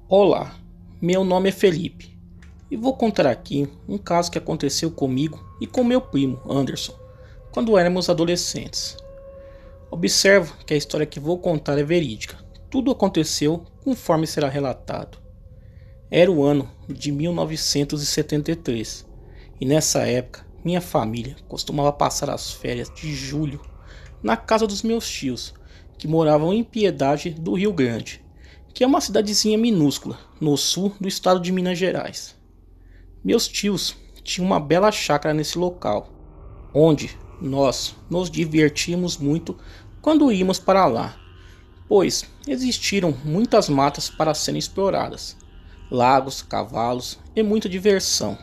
Olá, meu nome é Felipe e vou contar aqui um caso que aconteceu comigo e com meu primo Anderson quando éramos adolescentes. Observo que a história que vou contar é verídica, tudo aconteceu conforme será relatado. Era o ano de 1973 e nessa época minha família costumava passar as férias de julho na casa dos meus tios, que moravam em Piedade do Rio Grande, que é uma cidadezinha minúscula no sul do estado de Minas Gerais. Meus tios tinham uma bela chácara nesse local, onde nós nos divertíamos muito quando íamos para lá, pois existiram muitas matas para serem exploradas, lagos, cavalos e muita diversão.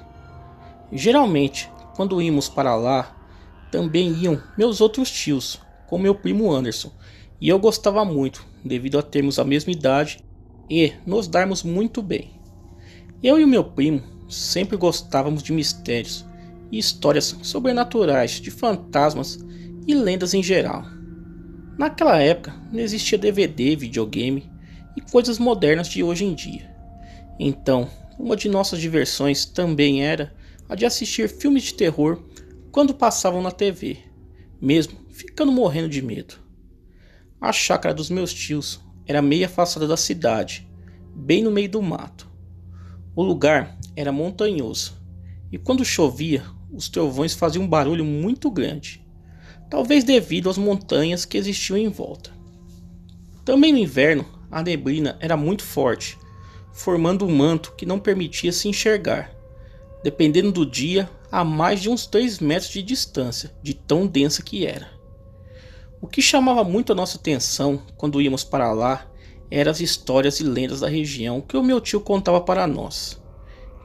Geralmente, quando íamos para lá, também iam meus outros tios, com meu primo Anderson, e eu gostava muito, devido a termos a mesma idade e nos darmos muito bem. Eu e o meu primo sempre gostávamos de mistérios e histórias sobrenaturais, de fantasmas e lendas em geral. Naquela época não existia DVD, videogame e coisas modernas de hoje em dia. Então, uma de nossas diversões também era a de assistir filmes de terror quando passavam na TV, mesmo ficando morrendo de medo. A chácara dos meus tios era meio afastada da cidade, bem no meio do mato. O lugar era montanhoso e quando chovia, os trovões faziam um barulho muito grande, talvez devido às montanhas que existiam em volta. Também no inverno, a neblina era muito forte, formando um manto que não permitia se enxergar, dependendo do dia, a mais de uns 3 metros de distância, de tão densa que era. O que chamava muito a nossa atenção quando íamos para lá eram as histórias e lendas da região que o meu tio contava para nós.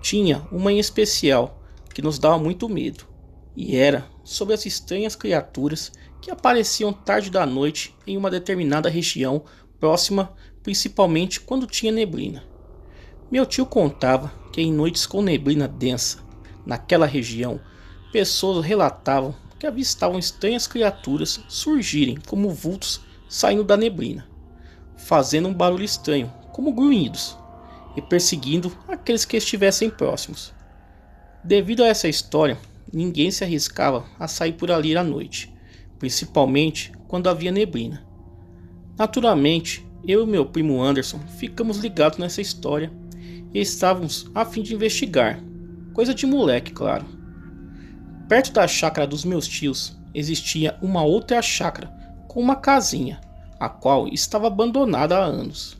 Tinha uma em especial que nos dava muito medo, e era sobre as estranhas criaturas que apareciam tarde da noite em uma determinada região próxima, principalmente quando tinha neblina. Meu tio contava que em noites com neblina densa, naquela região, pessoas relatavam que avistavam estranhas criaturas surgirem como vultos saindo da neblina, fazendo um barulho estranho, como grunhidos, e perseguindo aqueles que estivessem próximos. Devido a essa história, ninguém se arriscava a sair por ali à noite, principalmente quando havia neblina. Naturalmente, eu e meu primo Anderson ficamos ligados nessa história e estávamos a fim de investigar, coisa de moleque, claro. Perto da chácara dos meus tios existia uma outra chácara com uma casinha, a qual estava abandonada há anos.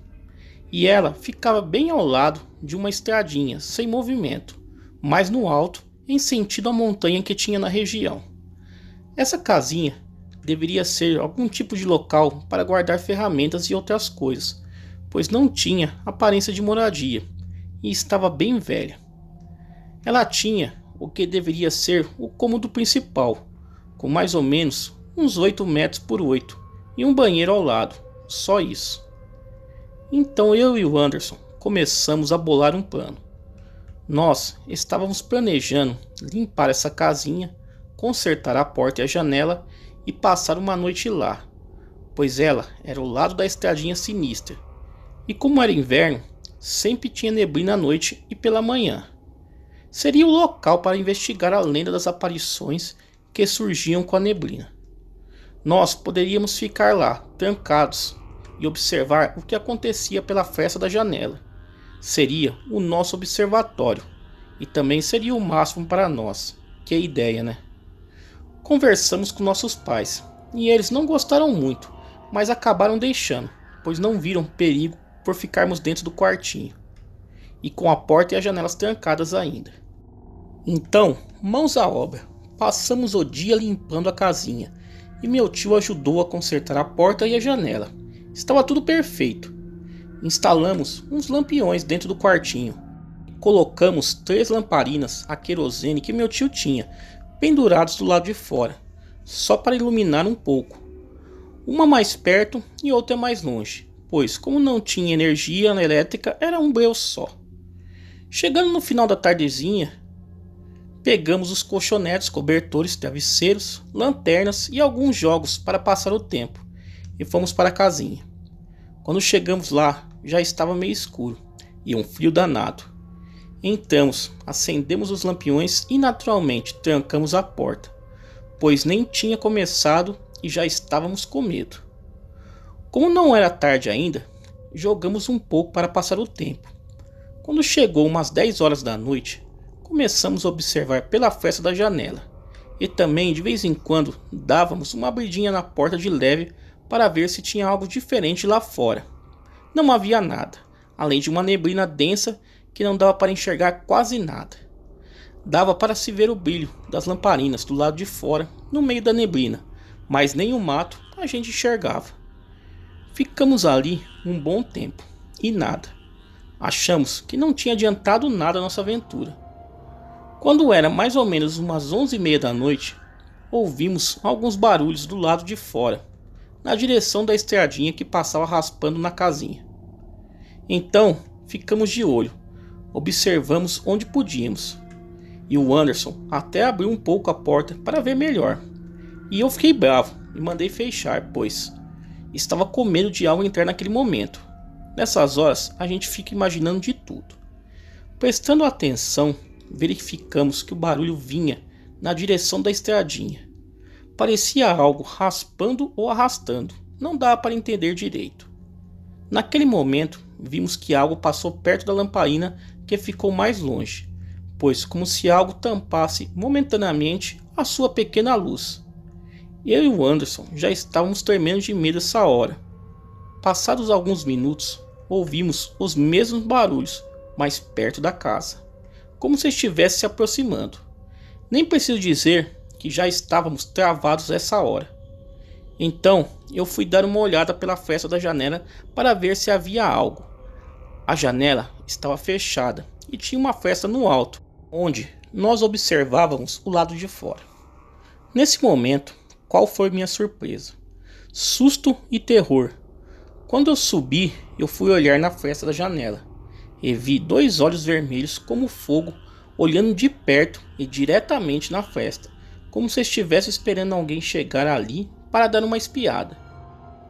E ela ficava bem ao lado de uma estradinha sem movimento, mais no alto, em sentido à montanha que tinha na região. Essa casinha deveria ser algum tipo de local para guardar ferramentas e outras coisas, pois não tinha aparência de moradia e estava bem velha. Ela tinha o que deveria ser o cômodo principal, com mais ou menos uns 8 metros por 8 e um banheiro ao lado, só isso. Então eu e o Anderson começamos a bolar um plano. Nós estávamos planejando limpar essa casinha, consertar a porta e a janela e passar uma noite lá, pois ela era ao lado da estradinha sinistra, e como era inverno, sempre tinha neblina à noite e pela manhã. Seria o local para investigar a lenda das aparições que surgiam com a neblina. Nós poderíamos ficar lá, trancados, e observar o que acontecia pela fresta da janela. Seria o nosso observatório, e também seria o máximo para nós. Que ideia, né? Conversamos com nossos pais, e eles não gostaram muito, mas acabaram deixando, pois não viram perigo por ficarmos dentro do quartinho, e com a porta e as janelas trancadas ainda. Então, mãos à obra, passamos o dia limpando a casinha, e meu tio ajudou a consertar a porta e a janela. Estava tudo perfeito. Instalamos uns lampiões dentro do quartinho. Colocamos 3 lamparinas a querosene que meu tio tinha, pendurados do lado de fora, só para iluminar um pouco. Uma mais perto e outra mais longe, pois como não tinha energia elétrica, era um breu só. Chegando no final da tardezinha, Pegamos os colchonetes, cobertores, travesseiros, lanternas e alguns jogos para passar o tempo e fomos para a casinha. Quando chegamos lá, já estava meio escuro e um frio danado. Entramos, acendemos os lampiões e naturalmente trancamos a porta, pois nem tinha começado e já estávamos com medo. Como não era tarde ainda, jogamos um pouco para passar o tempo. Quando chegou umas 10 horas da noite, começamos a observar pela fresta da janela e também de vez em quando dávamos uma abridinha na porta de leve para ver se tinha algo diferente lá fora. Não havia nada, além de uma neblina densa que não dava para enxergar quase nada. Dava para se ver o brilho das lamparinas do lado de fora no meio da neblina, mas nem o mato a gente enxergava. Ficamos ali um bom tempo e nada. Achamos que não tinha adiantado nada a nossa aventura. Quando era mais ou menos umas 11h30 da noite, ouvimos alguns barulhos do lado de fora, na direção da estradinha que passava raspando na casinha. Então ficamos de olho, observamos onde podíamos, e o Anderson até abriu um pouco a porta para ver melhor. E eu fiquei bravo e mandei fechar, pois estava com medo de algo entrar naquele momento. Nessas horas a gente fica imaginando de tudo. Prestando atenção, verificamos que o barulho vinha na direção da estradinha. Parecia algo raspando ou arrastando, não dava para entender direito. Naquele momento, vimos que algo passou perto da lamparina que ficou mais longe, pois como se algo tampasse momentaneamente a sua pequena luz. Eu e o Anderson já estávamos tremendo de medo essa hora. Passados alguns minutos, ouvimos os mesmos barulhos, mais perto da casa, como se estivesse se aproximando. Nem preciso dizer que já estávamos travados essa hora. Então eu fui dar uma olhada pela fresta da janela para ver se havia algo. A janela estava fechada e tinha uma fresta no alto, onde nós observávamos o lado de fora. Nesse momento, qual foi minha surpresa? Susto e terror. Quando eu subi, eu fui olhar na fresta da janela e vi dois olhos vermelhos como fogo olhando de perto e diretamente na fresta, como se estivesse esperando alguém chegar ali para dar uma espiada.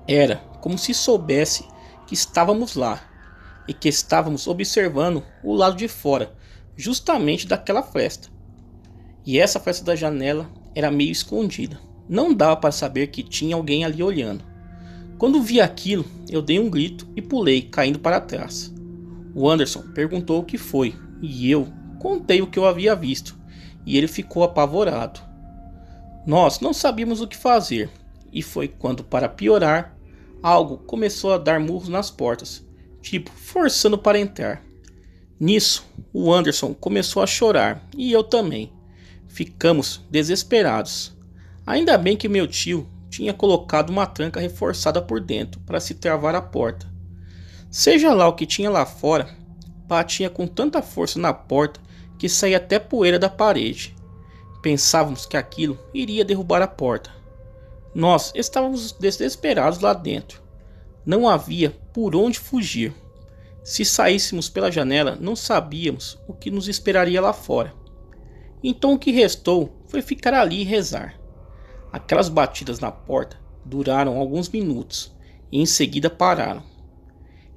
Era como se soubesse que estávamos lá e que estávamos observando o lado de fora, justamente daquela fresta. E essa fresta da janela era meio escondida, não dava para saber que tinha alguém ali olhando. Quando vi aquilo, eu dei um grito e pulei, caindo para trás. O Anderson perguntou o que foi e eu contei o que eu havia visto, e ele ficou apavorado. Nós não sabíamos o que fazer, e foi quando, para piorar, algo começou a dar murros nas portas, tipo forçando para entrar. Nisso, o Anderson começou a chorar, e eu também. Ficamos desesperados. Ainda bem que meu tio tinha colocado uma tranca reforçada por dentro para se travar a porta. Seja lá o que tinha lá fora, batia com tanta força na porta que saía até poeira da parede. Pensávamos que aquilo iria derrubar a porta. Nós estávamos desesperados lá dentro. Não havia por onde fugir. Se saíssemos pela janela, não sabíamos o que nos esperaria lá fora. Então o que restou foi ficar ali e rezar. Aquelas batidas na porta duraram alguns minutos e em seguida pararam.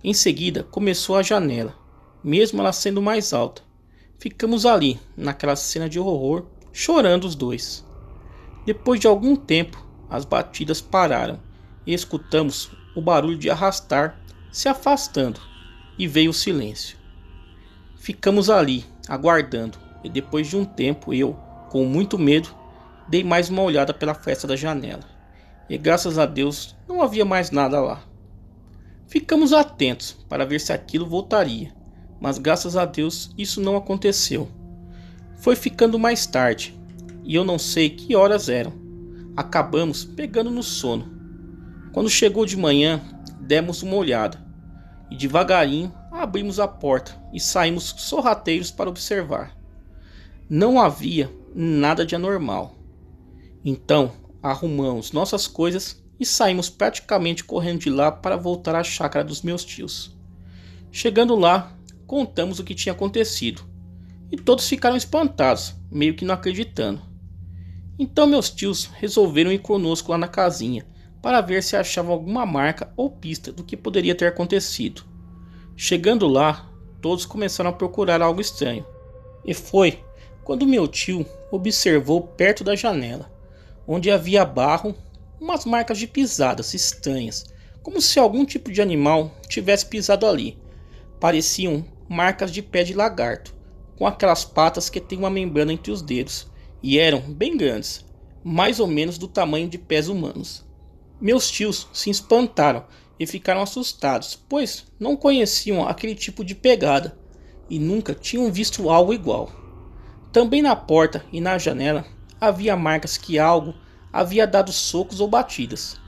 Em seguida começou a janela, mesmo ela sendo mais alta. Ficamos ali, naquela cena de horror, chorando os dois. Depois de algum tempo, as batidas pararam e escutamos o barulho de arrastar se afastando e veio o silêncio. Ficamos ali, aguardando, e depois de um tempo eu, com muito medo, dei mais uma olhada pela fresta da janela. E graças a Deus não havia mais nada lá. Ficamos atentos para ver se aquilo voltaria, mas graças a Deus isso não aconteceu. Foi ficando mais tarde, e eu não sei que horas eram. Acabamos pegando no sono. Quando chegou de manhã, demos uma olhada, e devagarinho abrimos a porta e saímos sorrateiros para observar. Não havia nada de anormal. Então arrumamos nossas coisas e saímos praticamente correndo de lá para voltar à chácara dos meus tios. Chegando lá, contamos o que tinha acontecido. e todos ficaram espantados, meio que não acreditando. Então meus tios resolveram ir conosco lá na casinha para ver se achavam alguma marca ou pista do que poderia ter acontecido. Chegando lá, todos começaram a procurar algo estranho. E foi quando meu tio observou perto da janela, onde havia barro, umas marcas de pisadas estranhas, como se algum tipo de animal tivesse pisado ali. Pareciam marcas de pé de lagarto, com aquelas patas que têm uma membrana entre os dedos, e eram bem grandes, mais ou menos do tamanho de pés humanos. Meus tios se espantaram e ficaram assustados, pois não conheciam aquele tipo de pegada e nunca tinham visto algo igual. Também na porta e na janela havia marcas que algo havia dado socos ou batidas.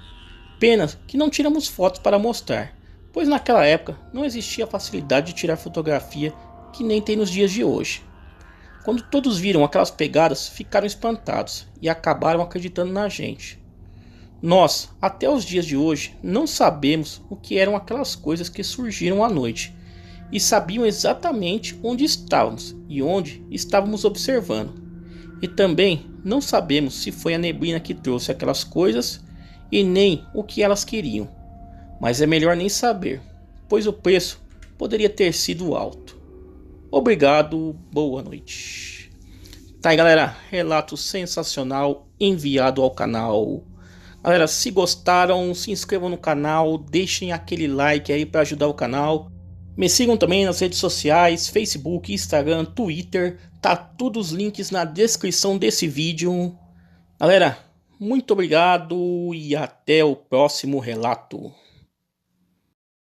Pena que não tiramos fotos para mostrar, pois naquela época não existia a facilidade de tirar fotografia que nem tem nos dias de hoje. Quando todos viram aquelas pegadas, ficaram espantados e acabaram acreditando na gente. Nós, até os dias de hoje, não sabemos o que eram aquelas coisas que surgiram à noite e sabiam exatamente onde estávamos e onde estávamos observando. E também não sabemos se foi a neblina que trouxe aquelas coisas e nem o que elas queriam. Mas é melhor nem saber, pois o preço poderia ter sido alto. Obrigado, boa noite. Tá aí, galera, relato sensacional enviado ao canal. Galera, se gostaram, se inscrevam no canal, deixem aquele like aí para ajudar o canal. Me sigam também nas redes sociais, Facebook, Instagram, Twitter, tá todos os links na descrição desse vídeo. Galera, muito obrigado e até o próximo relato.